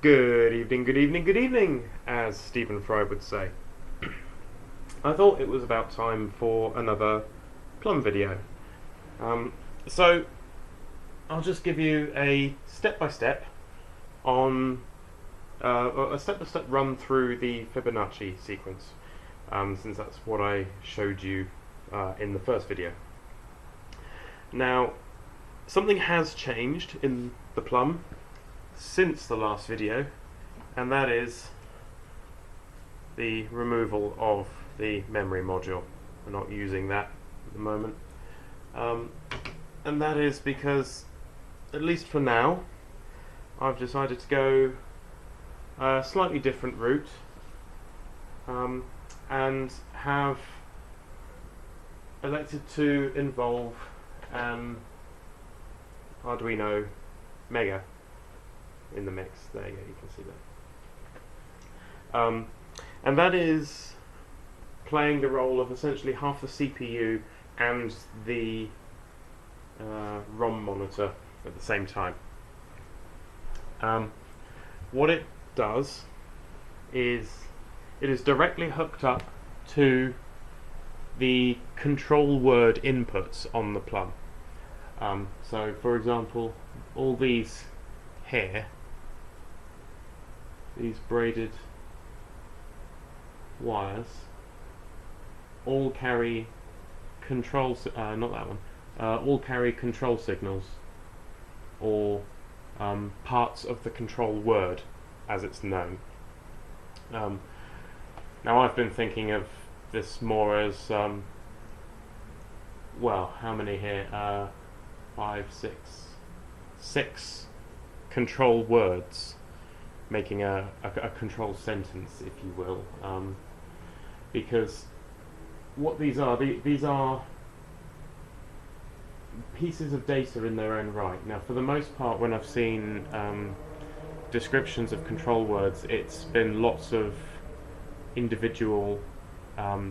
Good evening, good evening, good evening, as Stephen Fry would say. I thought it was about time for another Plum video. So, I'll just give you a step-by-step on a step-by-step run through the Fibonacci sequence, since that's what I showed you in the first video. Now, something has changed in the Plum since the last video, and that is the removal of the memory module. We're not using that at the moment, and that is because, at least for now, I've decided to go a slightly different route, and have elected to involve an Arduino Mega in the mix. There you go, you can see that. And that is playing the role of essentially half the CPU and the ROM monitor at the same time. What it does is it is directly hooked up to the control word inputs on the Plum. So for example, all these here, these braided wires, all carry control, not that one, all carry control signals, or parts of the control word as it's known. Now I've been thinking of this more as, well, how many here? 6 control words, making a control sentence, if you will, because what these are pieces of data in their own right. Now, for the most part, when I've seen descriptions of control words, it's been lots of individual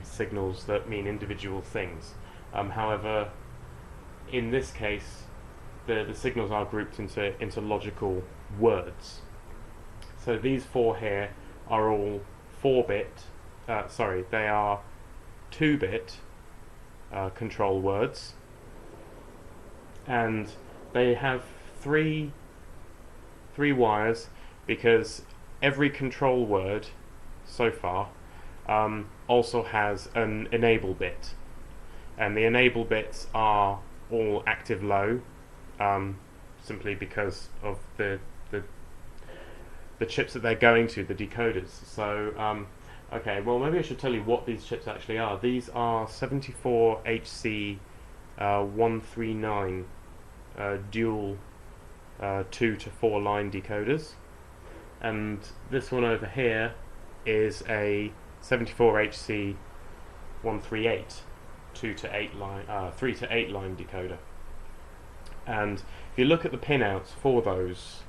signals that mean individual things. However, in this case, the signals are grouped into logical words. So these 4 here are all 4-bit, they are 2-bit control words, and they have three wires, because every control word so far also has an enable bit, and the enable bits are all active low, simply because of the chips that they're going to, the decoders. So okay, well, maybe I should tell you what these chips actually are. These are 74HC 139 dual 2 to 4 line decoders, and this one over here is a 74HC 138 3 to 8 line decoder. And if you look at the pinouts for those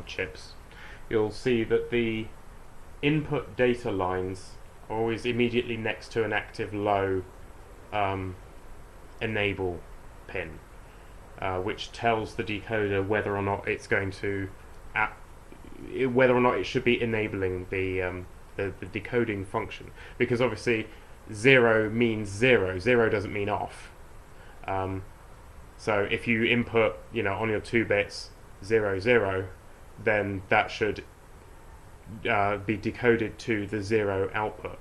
chips, you'll see that the input data lines are always immediately next to an active low enable pin, which tells the decoder whether or not it's going to whether or not it should be enabling the decoding function, because obviously 0 means 0 doesn't mean off. So if you input, on your 2 bits 0 0, then that should be decoded to the 0 output.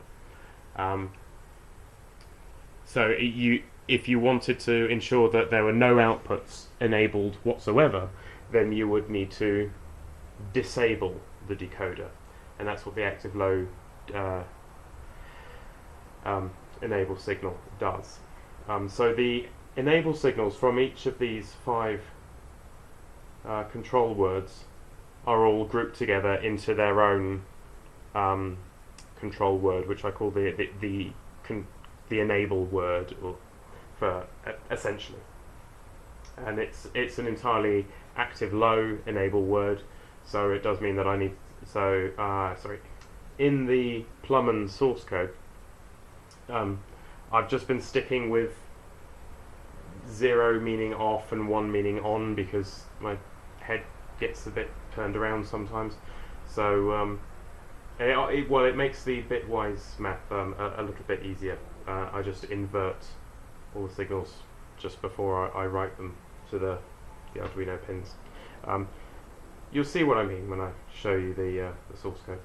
So if you wanted to ensure that there were no outputs enabled whatsoever, then you would need to disable the decoder, and that's what the active low enable signal does. So the enable signals from each of these 5 control words are all grouped together into their own control word, which I call the enable word, or for essentially. And it's an entirely active low enable word, so it does mean that I need, in the Plummon source code, I've just been sticking with 0 meaning off and 1 meaning on, because my head gets a bit turned around sometimes. So it makes the bitwise math a little bit easier. I just invert all the signals just before I write them to the Arduino pins. You'll see what I mean when I show you the source code,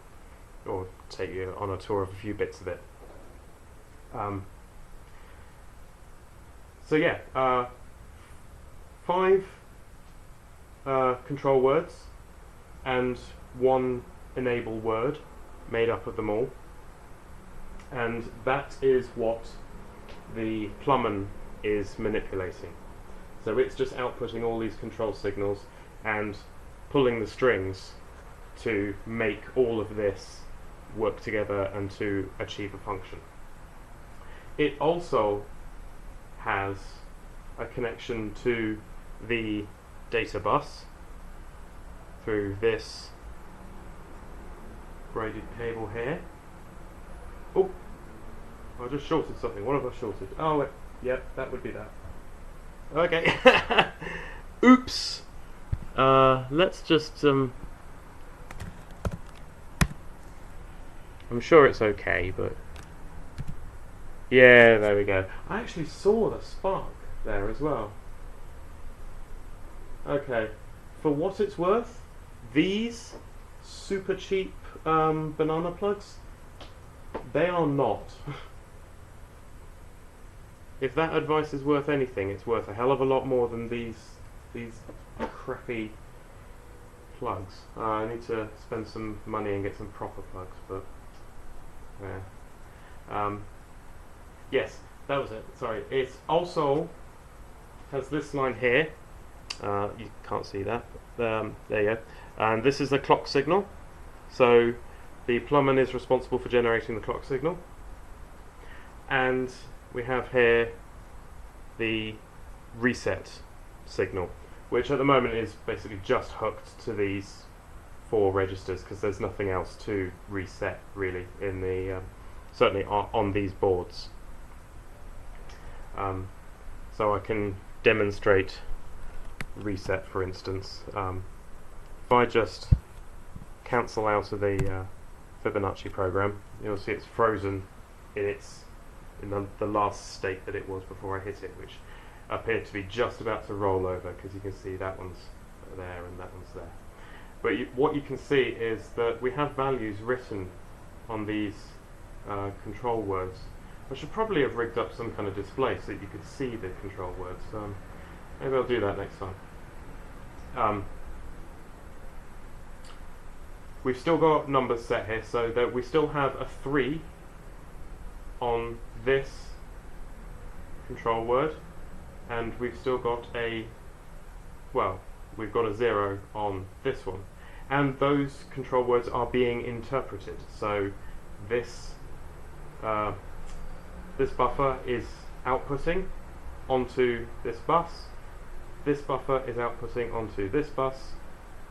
or take you on a tour of a few bits of it. So yeah, 5 control words and 1 enable word made up of them all, and that is what the Plummon is manipulating. So it's just outputting all these control signals and pulling the strings to make all of this work together and to achieve a function. It also has a connection to the data bus through this braided cable here. Oh, I just shorted something. What have I shorted? Oh, wait. Yep, that would be that. Okay. Oops. Let's just I'm sure it's okay, but yeah, there we go. I actually saw the spark there as well. Okay, for what it's worth, these super cheap banana plugs, they are not. If that advice is worth anything, it's worth a hell of a lot more than these crappy plugs. I need to spend some money and get some proper plugs, but yeah. Yes, that was it. Sorry. It also has this line here. You can't see that. There you go. And this is the clock signal. So the Plummon is responsible for generating the clock signal. And we have here the reset signal, which at the moment is basically just hooked to these 4 registers, because there's nothing else to reset really in the certainly on these boards. So I can demonstrate reset, for instance. If I just cancel out of the Fibonacci program, you'll see it's frozen in the last state that it was before I hit it, which appeared to be just about to roll over, because you can see that one's there and that one's there. But what you can see is that we have values written on these control words. I should probably have rigged up some kind of display so that you could see the control words. Maybe I'll do that next time. We've still got numbers set here, so that we still have a 3 on this control word, and we've still got we've got a 0 on this one, and those control words are being interpreted. So this this buffer is outputting onto this bus, this buffer is outputting onto this bus,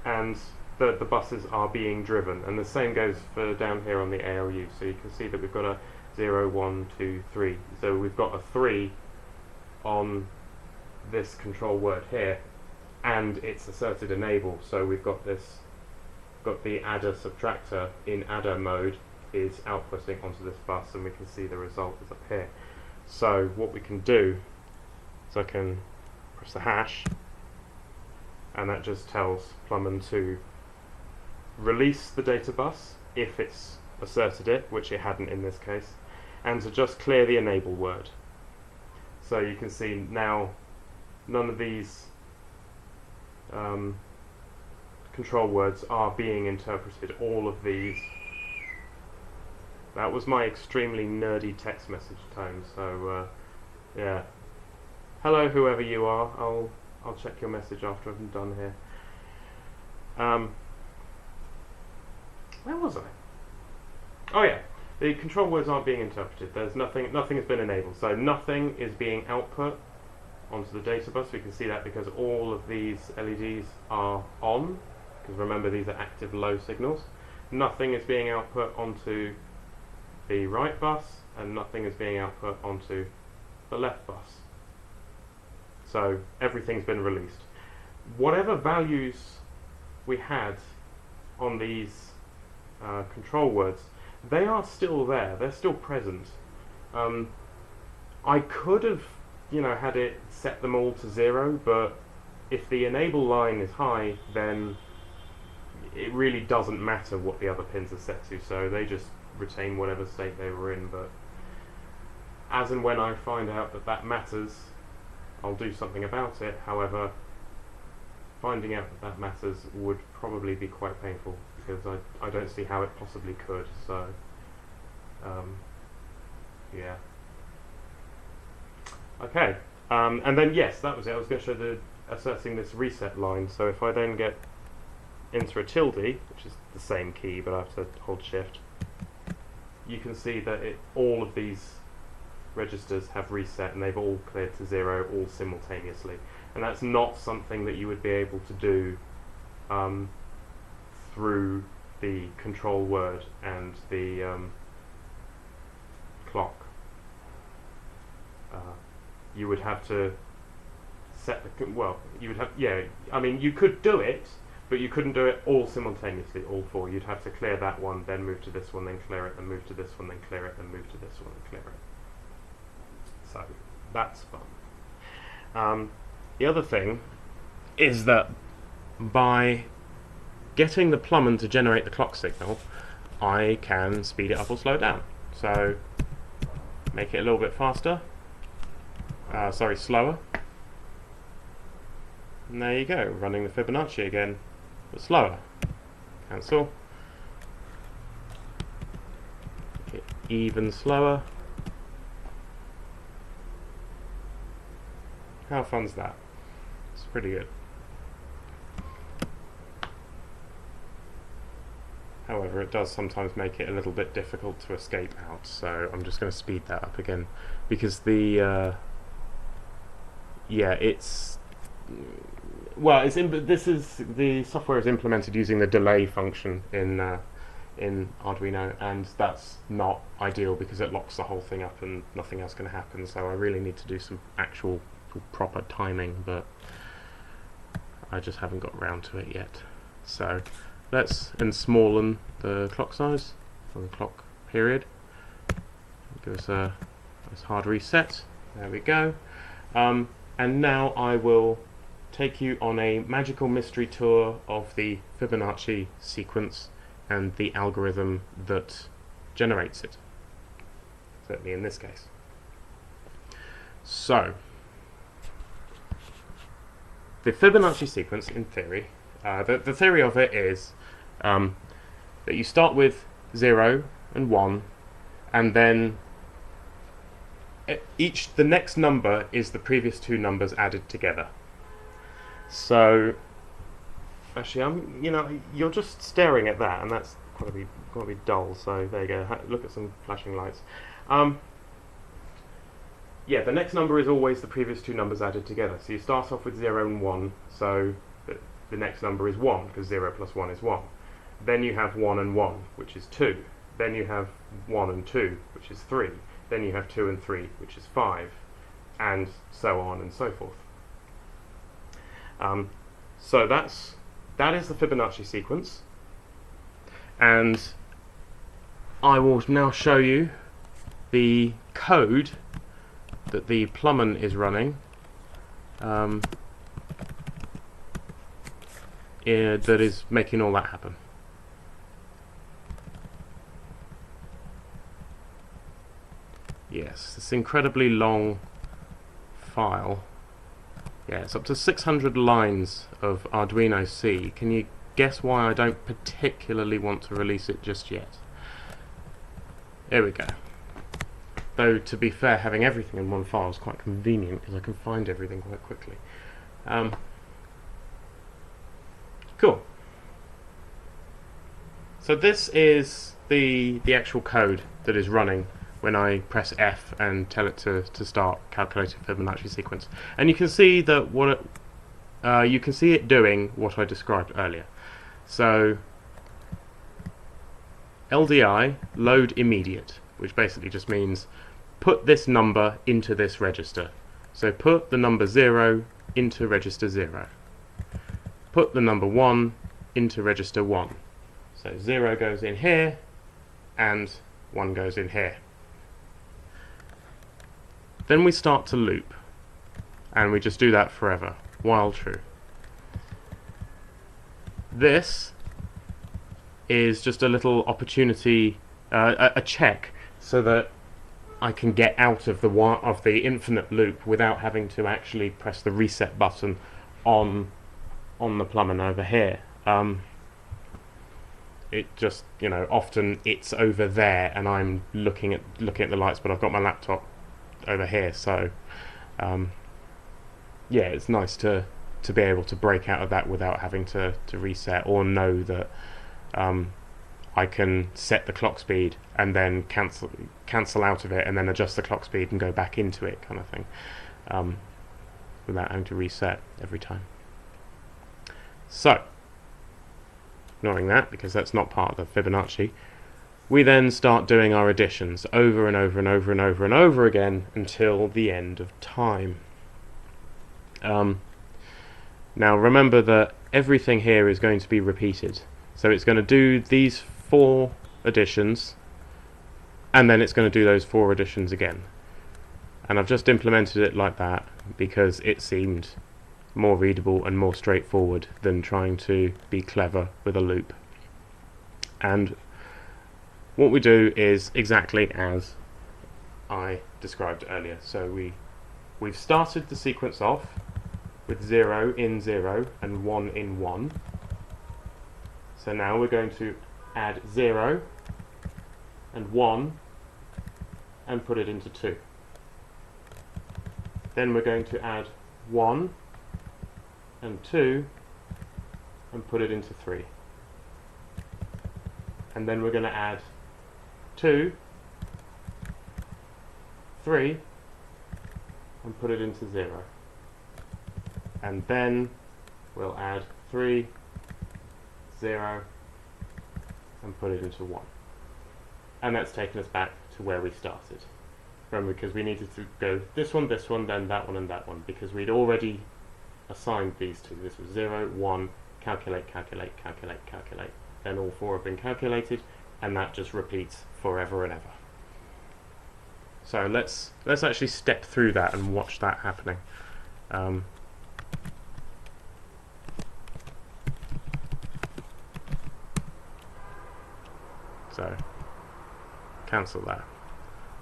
and the buses are being driven. And the same goes for down here on the ALU. So you can see that we've got a 0, 1, 2, 3. So we've got a 3 on this control word here, and it's asserted enable. So we've got the adder subtractor in adder mode is outputting onto this bus, and we can see the result is up here. So what we can do is I can press the hash, and that just tells Plummon to release the data bus if it's asserted it, which it hadn't in this case, and to just clear the enable word. So you can see now none of these control words are being interpreted. All of these. That was my extremely nerdy text message tone. So yeah. Hello, whoever you are. I'll check your message after I'm done here. Where was I? Oh yeah, the control words aren't being interpreted. There's nothing has been enabled. So nothing is being output onto the data bus. We can see that because all of these LEDs are on, because remember these are active low signals. Nothing is being output onto the right bus, and nothing is being output onto the left bus. So everything's been released. Whatever values we had on these control words, they are still there, they're still present. I could have, had it set them all to 0, but if the enable line is high, then it really doesn't matter what the other pins are set to, so they just retain whatever state they were in. But as and when I find out that that matters, I'll do something about it. However, finding out that that matters would probably be quite painful, because I don't see how it possibly could, so yeah. Okay, and then yes, that was it. I was going to show the asserting this reset line. So if I then get enter a tilde, which is the same key but I have to hold shift, you can see that all of these registers have reset and they've all cleared to 0 all simultaneously, and that's not something that you would be able to do through the control word and the clock. You would have to set the I mean, you could do it, but you couldn't do it all simultaneously, all four. You'd have to clear that one, then move to this one, then clear it, then move to this one, then clear it, then move to this one, and clear it. So that's fun. The other thing is that by getting the Plummon to generate the clock signal, I can speed it up or slow it down. So make it a little bit faster. Slower. And there you go, running the Fibonacci again, but slower. Cancel. Make it even slower. How fun's that? It's pretty good. However, it does sometimes make it a little bit difficult to escape out, so I'm just going to speed that up again, because the the software is implemented using the delay function in Arduino, and that's not ideal because it locks the whole thing up and nothing else can happen. So I really need to do some actual proper timing, but I just haven't got around to it yet. So let's ensmallen the clock size for the clock period. Give us a nice hard reset. There we go. And now I will take you on a magical mystery tour of the Fibonacci sequence and the algorithm that generates it, certainly in this case. So, the Fibonacci sequence, in theory, the theory of it is that you start with 0 and 1, and then the next number is the previous two numbers added together. So, actually, you're just staring at that, and that's got to be dull. So there you go. Look at some flashing lights. Yeah, the next number is always the previous two numbers added together. So you start off with 0 and 1. So the next number is 1 because 0 plus 1 is 1. Then you have 1 and 1, which is 2. Then you have 1 and 2, which is 3. Then you have 2 and 3, which is 5, and so on and so forth. So that is the Fibonacci sequence, and I will now show you the code that the Plummon is running that is making all that happen. Yes, this incredibly long file. Yeah, it's up to 600 lines of Arduino C. Can you guess why I don't particularly want to release it just yet? There we go. Though, to be fair, having everything in one file is quite convenient because I can find everything quite quickly. Cool. So this is the actual code that is running when I press F and tell it to start calculating Fibonacci sequence, and you can see that you can see it doing what I described earlier. So LDI, load immediate, which basically just means put this number into this register. So put the number 0 into register 0. Put the number 1 into register 1. So 0 goes in here, and 1 goes in here. Then we start to loop, and we just do that forever, while true. This is just a little opportunity, a check, so that I can get out of the infinite loop without having to actually press the reset button on the Plummon over here. It just, you know, often it's over there and I'm looking at the lights, but I've got my laptop over here, so yeah, it's nice to be able to break out of that without having to reset, or know that I can set the clock speed and then cancel out of it and then adjust the clock speed and go back into it, kind of thing, without having to reset every time. So, ignoring that because that's not part of the Fibonacci, we then start doing our additions over and over and over and over and over again until the end of time. Now remember that everything here is going to be repeated, so it's going to do these 4 additions and then it's going to do those 4 additions again, and I've just implemented it like that because it seemed more readable and more straightforward than trying to be clever with a loop. And what we do is exactly as I described earlier. So we've started the sequence off with 0 in 0 and 1 in 1. So now we're going to add 0 and 1 and put it into 2. Then we're going to add 1 and 2 and put it into 3. And then we're going to add 2, 3 and put it into 0. And then we'll add 3, 0 and put it into 1. And that's taken us back to where we started. Remember, because we needed to go this one, then that one and that one, because we'd already assigned these two. This was 0, 1, calculate, calculate, calculate, calculate. Then all 4 have been calculated, and that just repeats forever and ever. So let's actually step through that and watch that happening. So cancel that.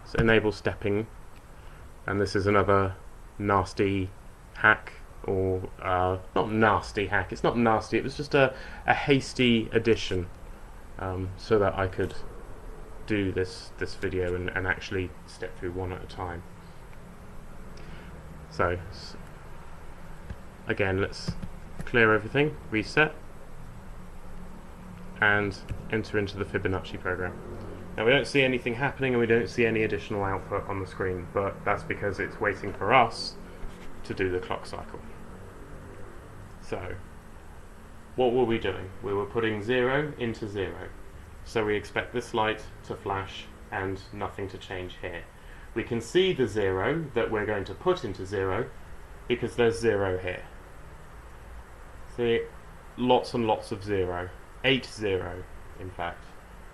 So enable stepping, and this is another nasty hack, or not nasty hack, it's not nasty, it was just a hasty addition, so that I could do this video and actually step through one at a time. So again, let's clear everything, reset, and enter into the Fibonacci program. Now we don't see anything happening and we don't see any additional output on the screen, but that's because it's waiting for us to do the clock cycle. So what were we doing? We were putting 0 into 0. So we expect this light to flash and nothing to change here. We can see the 0 that we're going to put into 0 because there's 0 here. See, lots and lots of 0. 8, 0, in fact.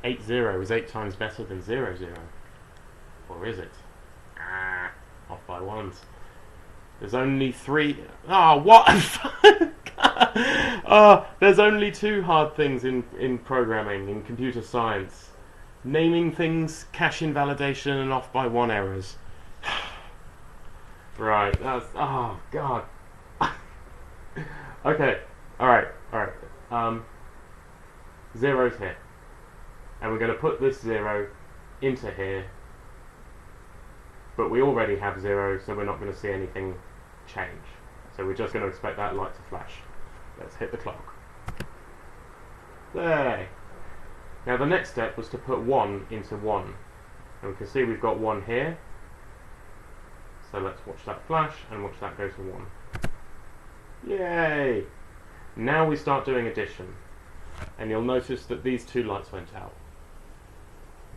8, 0 is 8 times better than 0, 0. Or is it? Ah, off by 1s. There's only 3... Oh, what? There's only 2 hard things in programming, in computer science. Naming things, cache invalidation, and off by 1 errors. Right, that's... Oh, God. Okay, alright. 0's here. And we're going to put this 0 into here. But we already have 0, so we're not going to see anything change. So we're just going to expect that light to flash. Let's hit the clock. There! Now the next step was to put 1 into 1. And we can see we've got 1 here. So let's watch that flash and watch that go to 1. Yay! Now we start doing addition. And you'll notice that these 2 lights went out.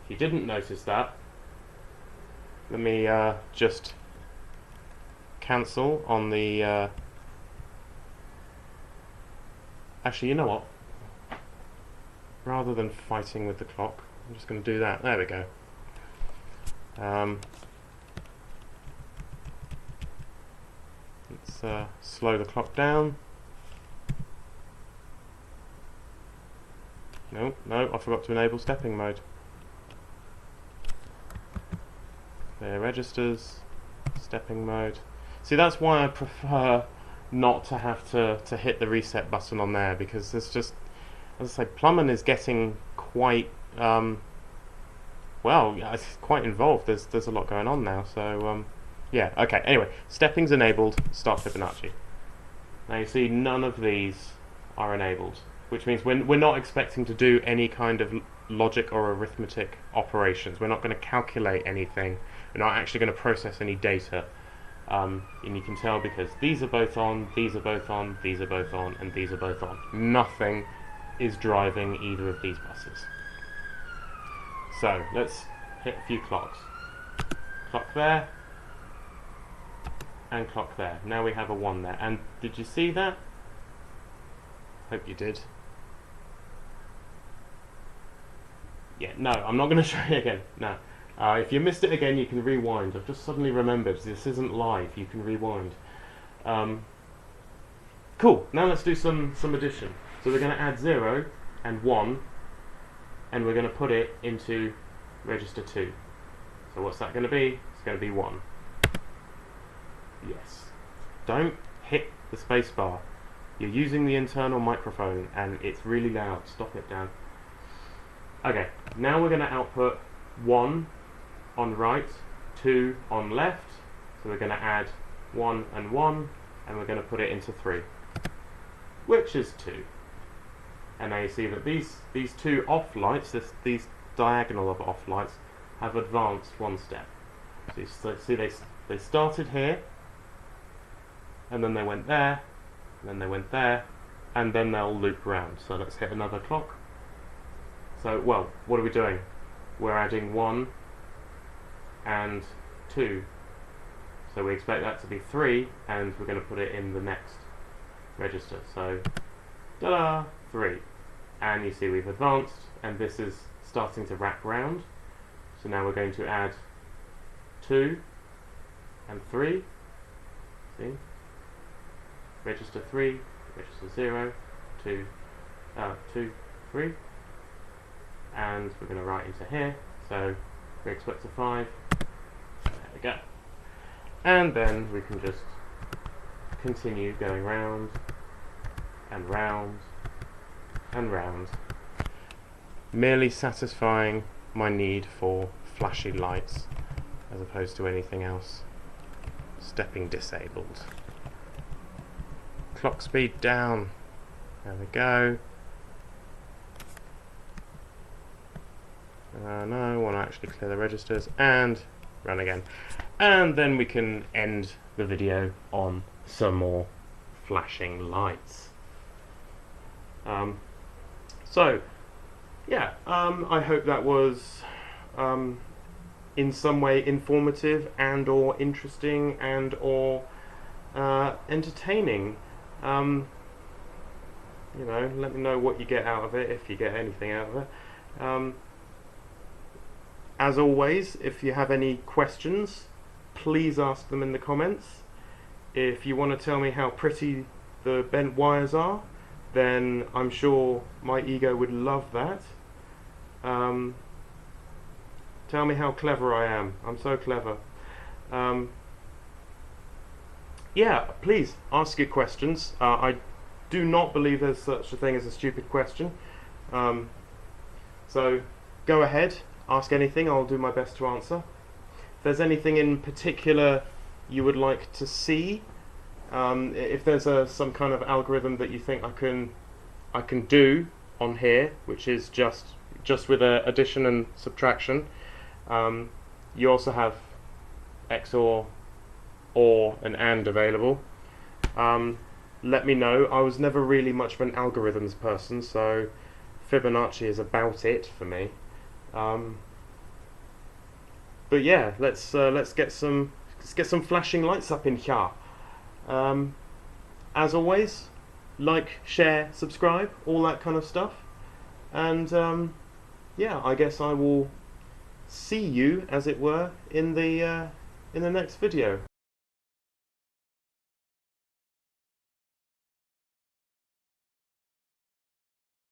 If you didn't notice that, let me just cancel on the... Actually, you know what? rather than fighting with the clock, I'm just going to do that. There we go. Let's slow the clock down. No, I forgot to enable stepping mode. Clear registers, stepping mode. See, that's why I prefer not to have to hit the reset button on there, because there's just, as I say, Plummon is getting quite well, it's quite involved. There's a lot going on now. So yeah, okay. Anyway, stepping's enabled. Start Fibonacci. Now you see none of these are enabled, which means we're not expecting to do any kind of logic or arithmetic operations. We're not going to calculate anything. We're not actually going to process any data. And you can tell because these are both on, these are both on, these are both on, and these are both on. Nothing is driving either of these buses. So let's hit a few clocks. Clock there, and clock there. Now we have a 1 there. And did you see that? Hope you did. Yeah, no, I'm not going to show you again. No. If you missed it again, you can rewind. I've just suddenly remembered this isn't live. You can rewind. Cool. Now let's do some addition. So we're going to add 0 and 1, and we're going to put it into register 2. So what's that going to be? It's going to be 1. Yes. Don't hit the space bar. You're using the internal microphone, and it's really loud. Stop it, Dan. Okay. Now we're going to output 1 on right, 2 on left. So we're going to add 1 and 1, and we're going to put it into 3, which is 2. And now you see that these two off lights, these diagonal of off lights, have advanced 1 step. So you see they started here, and then they went there, and then they went there, and then they'll loop round. So let's hit another clock. So, well, what are we doing? We're adding 1 and 2. So we expect that to be 3, and we're going to put it in the next register. So, ta-da, 3. And you see we've advanced, and this is starting to wrap round. So now we're going to add 2 and 3. See? Register 3, register 0, 2, 2, 3. And we're going to write into here. So we expect a 5. There we go. And then we can just continue going round and round and round, merely satisfying my need for flashy lights as opposed to anything else. Stepping disabled. Clock speed down. There we go. No, I want to actually clear the registers and run again. And then we can end the video on some more flashing lights. So, yeah, I hope that was in some way informative and or interesting and or entertaining. You know, let me know what you get out of it, if you get anything out of it. As always, if you have any questions, please ask them in the comments. If you want to tell me how pretty the bent wires are, then I'm sure my ego would love that. Tell me how clever I am. I'm so clever. Yeah, please ask your questions. I do not believe there's such a thing as a stupid question. So go ahead, ask anything. I'll do my best to answer. If there's anything in particular you would like to see, if there's some kind of algorithm that you think I can do on here, which is just with addition and subtraction, you also have XOR, OR, and AND available. Let me know. I was never really much of an algorithms person, so Fibonacci is about it for me. But yeah, let's get some flashing lights up in here. As always, like, share, subscribe, all that kind of stuff. and yeah, I guess I will see you, as it were, in the next video.